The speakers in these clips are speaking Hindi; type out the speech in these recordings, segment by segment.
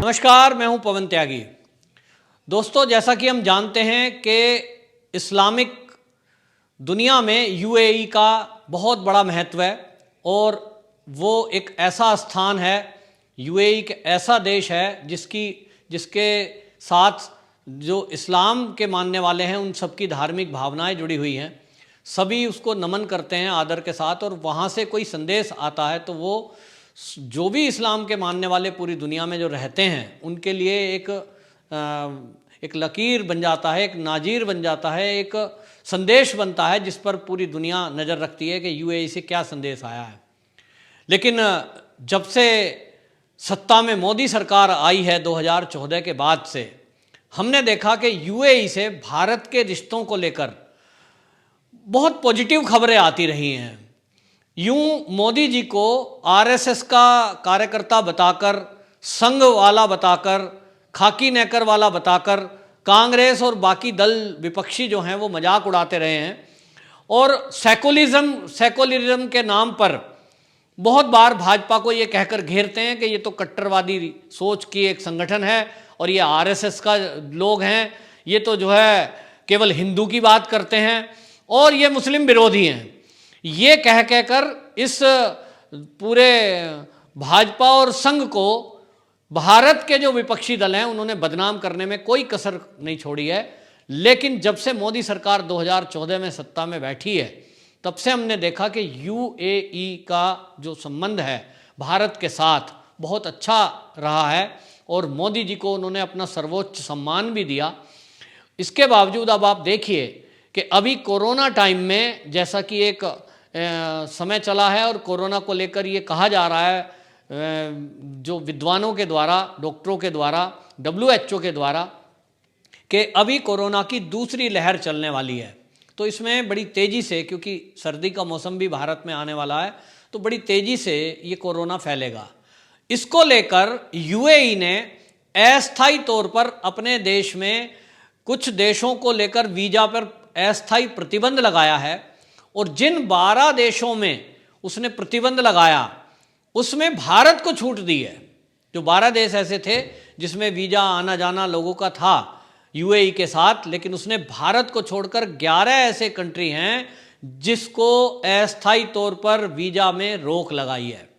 नमस्कार, मैं हूं पवन त्यागी। दोस्तों, जैसा कि हम जानते हैं कि इस्लामिक दुनिया में यूएई का बहुत बड़ा महत्व है और वो एक ऐसा स्थान है, यूएई एक ऐसा देश है जिसके साथ जो इस्लाम के मानने वाले हैं उन सबकी धार्मिक भावनाएं जुड़ी हुई हैं। सभी उसको नमन करते हैं आदर के साथ, और वहाँ से कोई संदेश आता है तो वो जो भी इस्लाम के मानने वाले पूरी दुनिया में जो रहते हैं उनके लिए एक लकीर बन जाता है, एक नाजीर बन जाता है, एक संदेश बनता है जिस पर पूरी दुनिया नज़र रखती है कि यूएई से क्या संदेश आया है। लेकिन जब से सत्ता में मोदी सरकार आई है 2014 के बाद से, हमने देखा कि यूएई से भारत के रिश्तों को लेकर बहुत पॉजिटिव खबरें आती रही हैं। यूं मोदी जी को आरएसएस का कार्यकर्ता बताकर, संघ वाला बताकर, खाकी नेकर वाला बताकर कांग्रेस और बाकी दल विपक्षी जो हैं वो मजाक उड़ाते रहे हैं और सेकुलरिज्म के नाम पर बहुत बार भाजपा को ये कहकर घेरते हैं कि ये तो कट्टरवादी सोच की एक संगठन है और ये आरएसएस का लोग हैं, ये तो जो है केवल हिंदू की बात करते हैं और ये मुस्लिम विरोधी हैं। ये कह कर इस पूरे भाजपा और संघ को भारत के जो विपक्षी दल हैं उन्होंने बदनाम करने में कोई कसर नहीं छोड़ी है। लेकिन जब से मोदी सरकार 2014 में सत्ता में बैठी है, तब से हमने देखा कि यूएई का जो संबंध है भारत के साथ बहुत अच्छा रहा है और मोदी जी को उन्होंने अपना सर्वोच्च सम्मान भी दिया। इसके बावजूद अब आप देखिए कि अभी कोरोना टाइम में, जैसा कि एक समय चला है और कोरोना को लेकर ये कहा जा रहा है जो विद्वानों के द्वारा, डॉक्टरों के द्वारा, WHO के द्वारा, कि अभी कोरोना की दूसरी लहर चलने वाली है। तो इसमें बड़ी तेज़ी से, क्योंकि सर्दी का मौसम भी भारत में आने वाला है, तो बड़ी तेज़ी से ये कोरोना फैलेगा। इसको लेकर यूएई ने अस्थायी तौर पर अपने देश में कुछ देशों को लेकर वीज़ा पर अस्थायी प्रतिबंध लगाया है और जिन 12 देशों में उसने प्रतिबंध लगाया उसमें भारत को छूट दी है। जो 12 देश ऐसे थे जिसमें वीज़ा आना जाना लोगों का था यूएई के साथ, लेकिन उसने भारत को छोड़कर 11 ऐसे कंट्री हैं जिसको अस्थायी तौर पर वीज़ा में रोक लगाई है।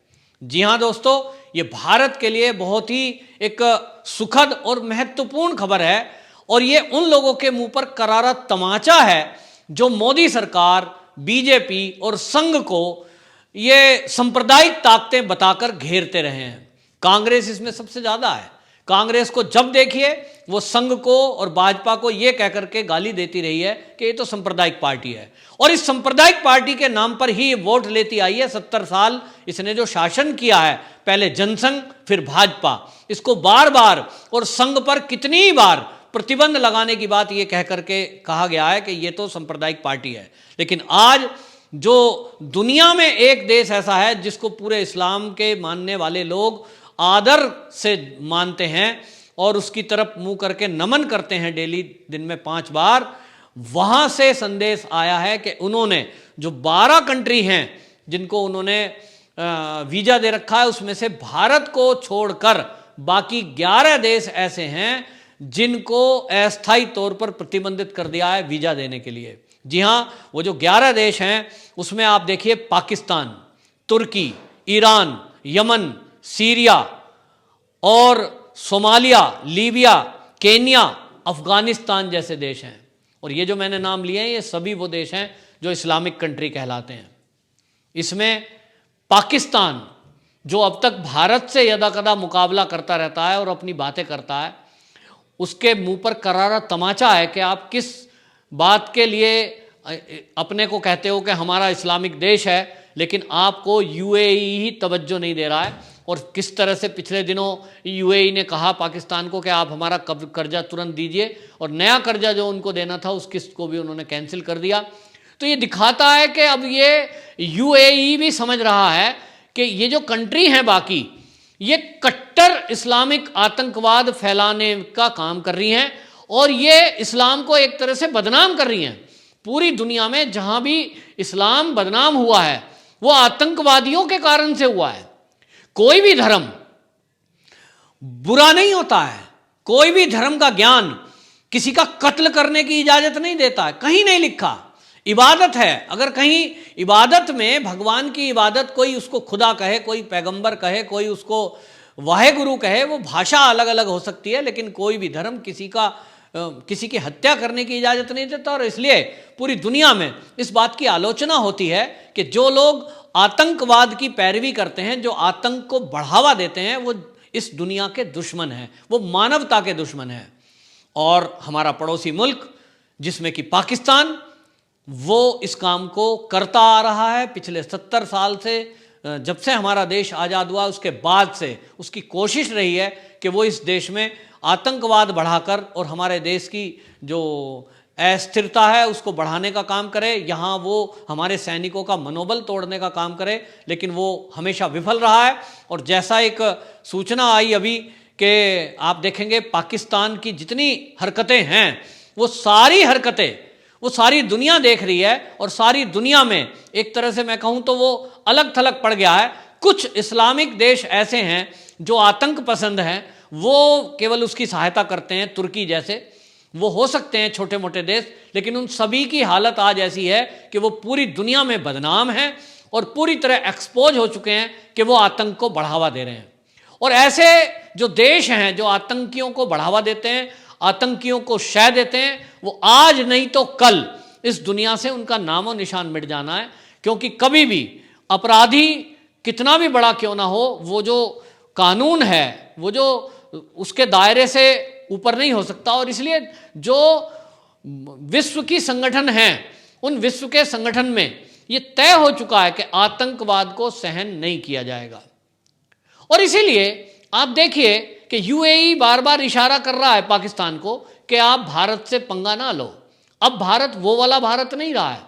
जी हाँ दोस्तों, ये भारत के लिए बहुत ही एक सुखद और महत्वपूर्ण खबर है और ये उन लोगों के मुंह पर करारा तमाचा है जो मोदी सरकार, बीजेपी और संघ को ये सांप्रदायिक ताकतें बताकर घेरते रहे हैं। कांग्रेस इसमें सबसे ज़्यादा है। कांग्रेस को जब देखिए वो संघ को और भाजपा को ये कहकर के गाली देती रही है कि ये तो सांप्रदायिक पार्टी है और इस सांप्रदायिक पार्टी के नाम पर ही ये वोट लेती आई है। 70 साल इसने जो शासन किया है, पहले जनसंघ फिर भाजपा, इसको बार बार और संघ पर कितनी बार प्रतिबंध लगाने की बात ये कह करके कहा गया है कि ये तो सांप्रदायिक पार्टी है। लेकिन आज जो दुनिया में एक देश ऐसा है जिसको पूरे इस्लाम के मानने वाले लोग आदर से मानते हैं और उसकी तरफ मुंह करके नमन करते हैं डेली, दिन में 5 बार, वहां से संदेश आया है कि उन्होंने जो 12 कंट्री हैं जिनको उन्होंने वीजा दे रखा है उसमें से भारत को छोड़कर बाकी 11 देश ऐसे हैं जिनको अस्थायी तौर पर प्रतिबंधित कर दिया है वीजा देने के लिए। जी हाँ, वो जो 11 देश हैं उसमें आप देखिए पाकिस्तान, तुर्की, ईरान, यमन, सीरिया और सोमालिया, लीबिया, केन्या, अफगानिस्तान जैसे देश हैं। और ये जो मैंने नाम लिए हैं ये सभी वो देश हैं जो इस्लामिक कंट्री कहलाते हैं। इसमें पाकिस्तान, जो अब तक भारत से यदाकदा मुकाबला करता रहता है और अपनी बातें करता है, उसके मुंह पर करारा तमाचा है कि आप किस बात के लिए अपने को कहते हो कि हमारा इस्लामिक देश है, लेकिन आपको यूएई ही तवज्जो नहीं दे रहा है। और किस तरह से पिछले दिनों यूएई ने कहा पाकिस्तान को कि आप हमारा कर्जा तुरंत दीजिए, और नया कर्जा जो उनको देना था उस किस्त को भी उन्होंने कैंसिल कर दिया। तो ये दिखाता है कि अब ये यूएई भी समझ रहा है कि ये जो कंट्री हैं बाकी, ये कट्टर इस्लामिक आतंकवाद फैलाने का काम कर रही हैं और ये इस्लाम को एक तरह से बदनाम कर रही हैं। पूरी दुनिया में जहां भी इस्लाम बदनाम हुआ है वो आतंकवादियों के कारण से हुआ है। कोई भी धर्म बुरा नहीं होता है। कोई भी धर्म का ज्ञान किसी का कत्ल करने की इजाजत नहीं देता है, कहीं नहीं लिखा। इबादत है, अगर कहीं इबादत में भगवान की इबादत कोई उसको खुदा कहे, कोई पैगंबर कहे, कोई उसको वाहेगुरु कहे, वो भाषा अलग अलग हो सकती है, लेकिन कोई भी धर्म किसी की हत्या करने की इजाज़त नहीं देता। और इसलिए पूरी दुनिया में इस बात की आलोचना होती है कि जो लोग आतंकवाद की पैरवी करते हैं, जो आतंक को बढ़ावा देते हैं, वो इस दुनिया के दुश्मन हैं, वो मानवता के दुश्मन हैं। और हमारा पड़ोसी मुल्क जिसमें कि पाकिस्तान, वो इस काम को करता आ रहा है पिछले 70 साल से। जब से हमारा देश आज़ाद हुआ उसके बाद से उसकी कोशिश रही है कि वो इस देश में आतंकवाद बढ़ाकर और हमारे देश की जो अस्थिरता है उसको बढ़ाने का काम करे, यहाँ वो हमारे सैनिकों का मनोबल तोड़ने का काम करे, लेकिन वो हमेशा विफल रहा है। और जैसा एक सूचना आई अभी कि आप देखेंगे पाकिस्तान की जितनी हरकतें हैं, वो सारी दुनिया देख रही है, और सारी दुनिया में एक तरह से मैं कहूँ तो वो अलग थलग पड़ गया है। कुछ इस्लामिक देश ऐसे हैं जो आतंक पसंद हैं, वो केवल उसकी सहायता करते हैं, तुर्की जैसे। वो हो सकते हैं छोटे मोटे देश, लेकिन उन सभी की हालत आज ऐसी है कि वो पूरी दुनिया में बदनाम हैं और पूरी तरह एक्सपोज हो चुके हैं कि वो आतंक को बढ़ावा दे रहे हैं। और ऐसे जो देश हैं जो आतंकियों को बढ़ावा देते हैं, आतंकियों को शय देते हैं, वो आज नहीं तो कल इस दुनिया से उनका नामो निशान मिट जाना है। क्योंकि कभी भी अपराधी कितना भी बड़ा क्यों ना हो, वो जो कानून है, वो जो उसके दायरे से ऊपर नहीं हो सकता। और इसलिए जो विश्व की संगठन हैं, उन विश्व के संगठन में ये तय हो चुका है कि आतंकवाद को सहन नहीं किया जाएगा। और इसीलिए आप देखिए कि यूएई बार बार इशारा कर रहा है पाकिस्तान को कि आप भारत से पंगा ना लो। अब भारत वो वाला भारत नहीं रहा है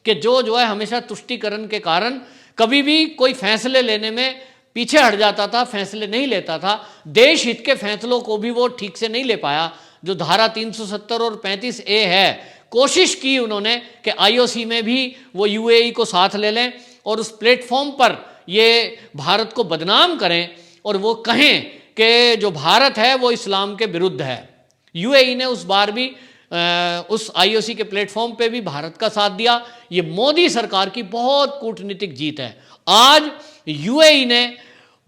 कि जो है हमेशा तुष्टीकरण के कारण कभी भी कोई फैसले लेने में पीछे हट जाता था, फैसले नहीं लेता था। देश हित के फैसलों को भी वो ठीक से नहीं ले पाया। जो धारा 370 और 35A है, कोशिश की उन्होंने कि आईओसी में भी वो यूएई को साथ ले लें और उस प्लेटफॉर्म पर ये भारत को बदनाम करें और वो कहें कि जो भारत है वो इस्लाम के विरुद्ध है। यूएई ने उस बार भी उस आईओसी के प्लेटफॉर्म पे भी भारत का साथ दिया। ये मोदी सरकार की बहुत कूटनीतिक जीत है। आज यूएई ने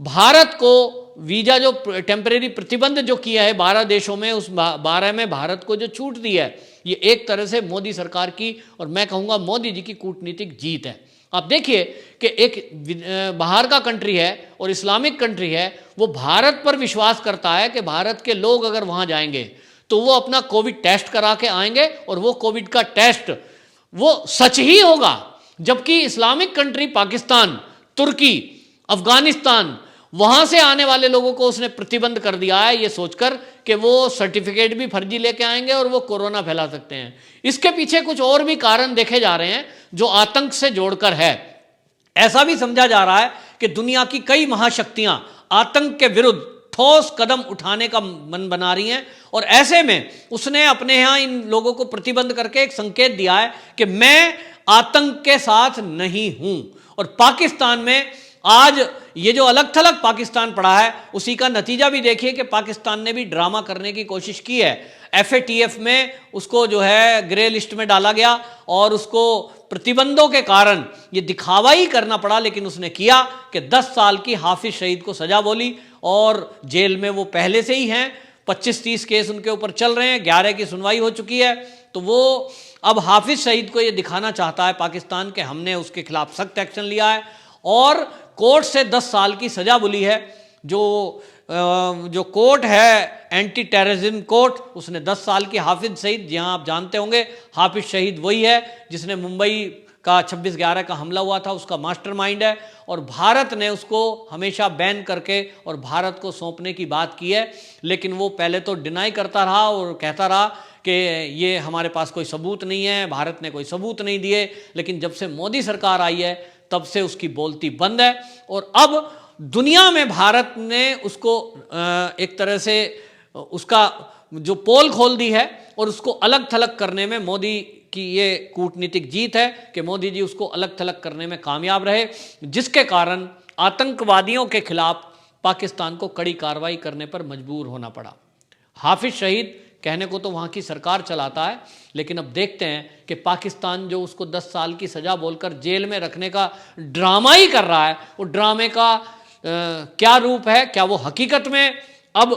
भारत को वीजा जो टेम्परेरी प्रतिबंध जो किया है 12 देशों में, उस 12 में भारत को जो छूट दी है, ये एक तरह से मोदी सरकार की और मैं कहूँगा मोदी जी की कूटनीतिक जीत है। आप देखिए कि एक बाहर का कंट्री है और इस्लामिक कंट्री है, वो भारत पर विश्वास करता है कि भारत के लोग अगर वहाँ जाएंगे तो वो अपना कोविड टेस्ट करा के आएंगे और वो कोविड का टेस्ट वो सच ही होगा। जबकि इस्लामिक कंट्री पाकिस्तान, तुर्की, अफगानिस्तान, वहाँ से आने वाले लोगों को उसने प्रतिबंध कर दिया है ये सोचकर कि वो सर्टिफिकेट भी फर्जी लेके आएंगे और वो कोरोना फैला सकते हैं। इसके पीछे कुछ और भी कारण देखे जा रहे हैं जो आतंक से जोड़कर है। ऐसा भी समझा जा रहा है कि दुनिया की कई महाशक्तियां आतंक के विरुद्ध ठोस कदम उठाने का मन बना रही हैं और ऐसे में उसने अपने यहाँ इन लोगों को प्रतिबंध करके एक संकेत दिया है कि मैं आतंक के साथ नहीं हूं। और पाकिस्तान में आज ये जो अलग थलग पाकिस्तान पड़ा है, उसी का नतीजा भी देखिए कि पाकिस्तान ने भी ड्रामा करने की कोशिश की है। FATF में उसको जो है ग्रे लिस्ट में डाला गया और उसको प्रतिबंधों के कारण ये दिखावा ही करना पड़ा, लेकिन उसने किया कि 10 साल की हाफिज शहीद को सजा बोली और जेल में वो पहले से ही हैं। 25-30 केस उनके ऊपर चल रहे हैं, 11 की सुनवाई हो चुकी है। तो वो अब हाफिज शहीद को ये दिखाना चाहता है पाकिस्तान के हमने उसके खिलाफ सख्त एक्शन लिया है और कोर्ट से 10 साल की सजा बोली है। जो कोर्ट है एंटी टेररिज्म कोर्ट, उसने 10 साल की हाफिज शहीद, जहां आप जानते होंगे हाफिज शहीद वही है जिसने मुंबई का 26/11 का हमला हुआ था, उसका मास्टरमाइंड है और भारत ने उसको हमेशा बैन करके और भारत को सौंपने की बात की है। लेकिन वो पहले तो डिनाई करता रहा और कहता रहा कि ये हमारे पास कोई सबूत नहीं है, भारत ने कोई सबूत नहीं दिए। लेकिन जब से मोदी सरकार आई है तब से उसकी बोलती बंद है और अब दुनिया में भारत ने उसको एक तरह से उसका जो पोल खोल दी है और उसको अलग थलग करने में मोदी की ये कूटनीतिक जीत है कि मोदी जी उसको अलग थलग करने में कामयाब रहे, जिसके कारण आतंकवादियों के खिलाफ पाकिस्तान को कड़ी कार्रवाई करने पर मजबूर होना पड़ा। हाफिज सईद कहने को तो वहाँ की सरकार चलाता है, लेकिन अब देखते हैं कि पाकिस्तान जो उसको 10 साल की सज़ा बोलकर जेल में रखने का ड्रामा ही कर रहा है, वो ड्रामे का क्या रूप है, क्या वो हकीकत में अब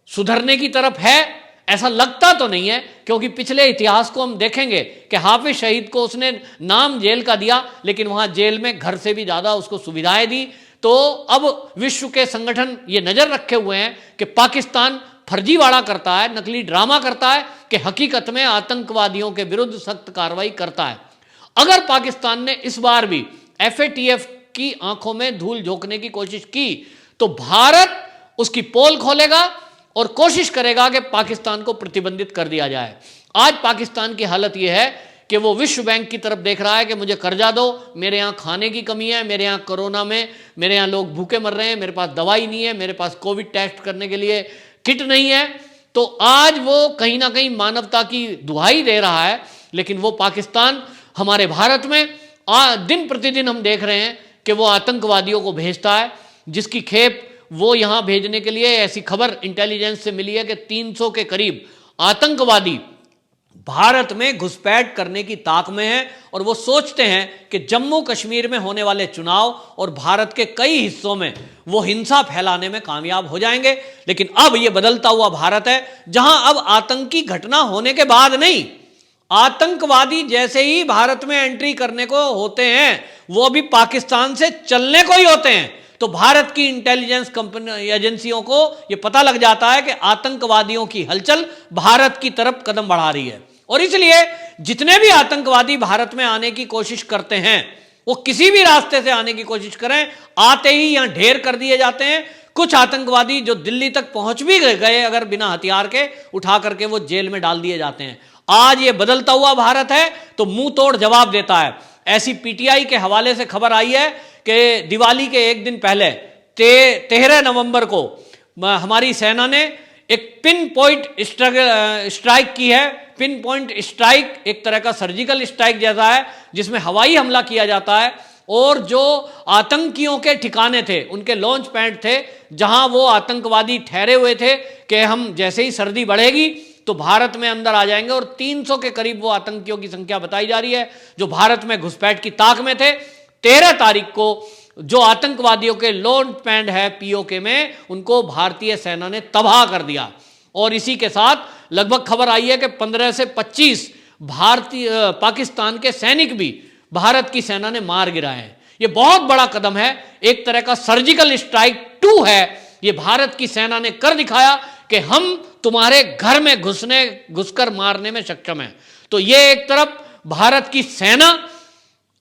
सुधरने की तरफ है? ऐसा लगता तो नहीं है, क्योंकि पिछले इतिहास को हम देखेंगे कि हाफिज सईद को उसने नाम जेल का दिया, लेकिन वहाँ जेल में घर से भी ज़्यादा उसको सुविधाएं दी। तो अब विश्व के संगठन ये नज़र रखे हुए हैं कि पाकिस्तान फर्जीवाड़ा करता है, नकली ड्रामा करता है कि हकीकत में आतंकवादियों के विरुद्ध सख्त कार्रवाई करता है। अगर पाकिस्तान ने इस बार भी FATF की आंखों में धूल झोंकने की कोशिश की तो भारत उसकी पोल खोलेगा और कोशिश करेगा कि पाकिस्तान को प्रतिबंधित कर दिया जाए। आज पाकिस्तान की हालत यह है कि वो विश्व बैंक की तरफ देख रहा है कि मुझे कर्जा दो, मेरे यहाँ खाने की कमी है, मेरे यहाँ कोरोना में मेरे यहाँ लोग भूखे मर रहे हैं, मेरे पास दवाई नहीं है, मेरे पास कोविड टेस्ट करने के लिए किट नहीं है। तो आज वो कहीं ना कहीं मानवता की दुहाई दे रहा है, लेकिन वो पाकिस्तान हमारे भारत में दिन प्रतिदिन हम देख रहे हैं कि वो आतंकवादियों को भेजता है, जिसकी खेप वो यहां भेजने के लिए ऐसी खबर इंटेलिजेंस से मिली है कि 300 के करीब आतंकवादी भारत में घुसपैठ करने की ताक में है, और वो सोचते हैं कि जम्मू कश्मीर में होने वाले चुनाव और भारत के कई हिस्सों में वो हिंसा फैलाने में कामयाब हो जाएंगे। लेकिन अब ये बदलता हुआ भारत है, जहां अब आतंकी घटना होने के बाद नहीं, आतंकवादी जैसे ही भारत में एंट्री करने को होते हैं वो अभी पाकिस्तान से चलने को ही होते हैं, तो भारत की इंटेलिजेंस कंपनी एजेंसियों को यह पता लग जाता है कि आतंकवादियों की हलचल भारत की तरफ कदम बढ़ा रही है। और इसलिए जितने भी आतंकवादी भारत में आने की कोशिश करते हैं, वो किसी भी रास्ते से आने की कोशिश करें, आते ही यहां ढेर कर दिए जाते हैं। कुछ आतंकवादी जो दिल्ली तक पहुंच भी गए अगर बिना हथियार के, उठा करके वो जेल में डाल दिए जाते हैं। आज ये बदलता हुआ भारत है तो मुंह तोड़ जवाब देता है। ऐसी PTI के हवाले से खबर आई है कि दिवाली के एक दिन पहले 13 नवंबर को हमारी सेना ने एक पिन पॉइंट स्ट्राइक की है। पिन पॉइंट स्ट्राइक एक तरह का सर्जिकल स्ट्राइक जैसा है, जिसमें हवाई हमला किया जाता है, और जो आतंकियों के ठिकाने थे, उनके लॉन्च पैड थे, जहां वो आतंकवादी ठहरे हुए थे कि हम जैसे ही सर्दी बढ़ेगी तो भारत में अंदर आ जाएंगे, और 300 के करीब वो आतंकियों की संख्या बताई जा रही है जो भारत में घुसपैठ की ताक में थे। 13 तारीख को जो आतंकवादियों के लॉन्च पैड है POK में, उनको भारतीय सेना ने तबाह कर दिया। और इसी के साथ लगभग खबर आई है कि 15 से 25 पाकिस्तान के सैनिक भी भारत की सेना ने मार गिराए हैं। ये बहुत बड़ा कदम है, एक तरह का सर्जिकल स्ट्राइक 2 है। ये भारत की सेना ने कर दिखाया कि हम तुम्हारे घर में घुसकर मारने में सक्षम हैं। तो ये एक तरफ भारत की सेना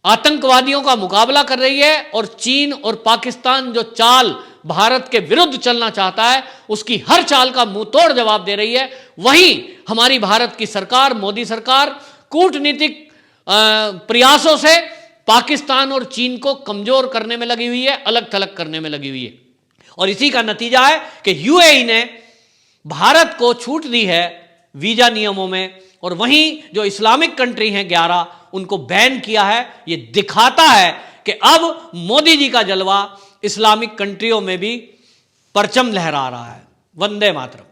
आतंकवादियों का मुकाबला कर रही है, और चीन और पाकिस्तान जो चाल भारत के विरुद्ध चलना चाहता है, उसकी हर चाल का मुंह तोड़ जवाब दे रही है। वहीं हमारी भारत की सरकार, मोदी सरकार, कूटनीतिक प्रयासों से पाकिस्तान और चीन को कमजोर करने में लगी हुई है, अलग थलग करने में लगी हुई है। और इसी का नतीजा है कि UAE ने भारत को छूट दी है वीजा नियमों में, और वहीं जो इस्लामिक कंट्री हैं 11, उनको बैन किया है। ये दिखाता है कि अब मोदी जी का जलवा इस्लामिक कंट्रियों में भी परचम लहरा रहा है। वंदे मातरम।